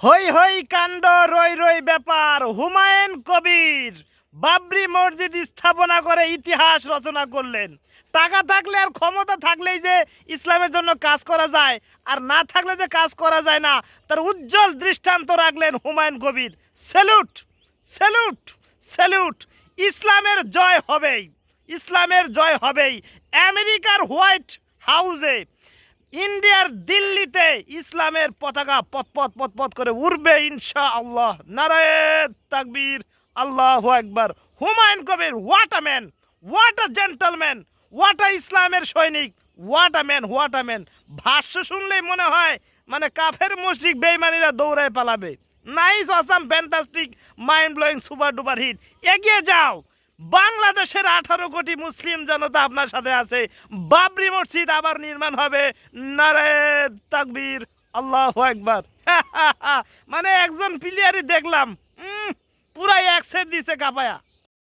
হই হই কাণ্ড রই রই ব্যাপার। হুমায়ুন কবির বাবরি মসজিদ স্থাপনা করে ইতিহাস রচনা করলেন। টাকা থাকলে আর ক্ষমতা থাকলেই যে ইসলামের জন্য কাজ করা যায় আর না থাকলে যে কাজ করা যায় না, তার উজ্জ্বল দৃষ্টান্ত রাখলেন Humayun Kabir. Salute, salute, salute. ইসলামের জয় হবেই, ইসলামের জয় হবেই। আমেরিকার হোয়াইট হাউসে, ইন্ডিয়ার দিল্লিতে ইসলামের পতাকা পথ পথ করে উড়বে ইনশাআল্লাহ। নারায়ে তাকবীর, আল্লাহু আকবার। Humayun Kabir, what a man, what a gentleman, what a ইসলামের সৈনিক, what a man, what a man. ভাষ্য শুনলেই মনে হয় মানে কাফের মুশরিক বেঈমানিরা দৌড়ায় পালাবে। Nice, awesome, fantastic, mind blowing, super duper hit. এগিয়ে যাও। বাংলাদেশের 18 কোটি মুসলিম জনতা আপনার সাথে আছে। বাবরি মসজিদ আবার নির্মাণ হবে। নারায়ে তাকবীর, আল্লাহু আকবার। মানে একজন প্লেয়ারই দেখলাম পুরাই এক সেট দিছে কাপায়া।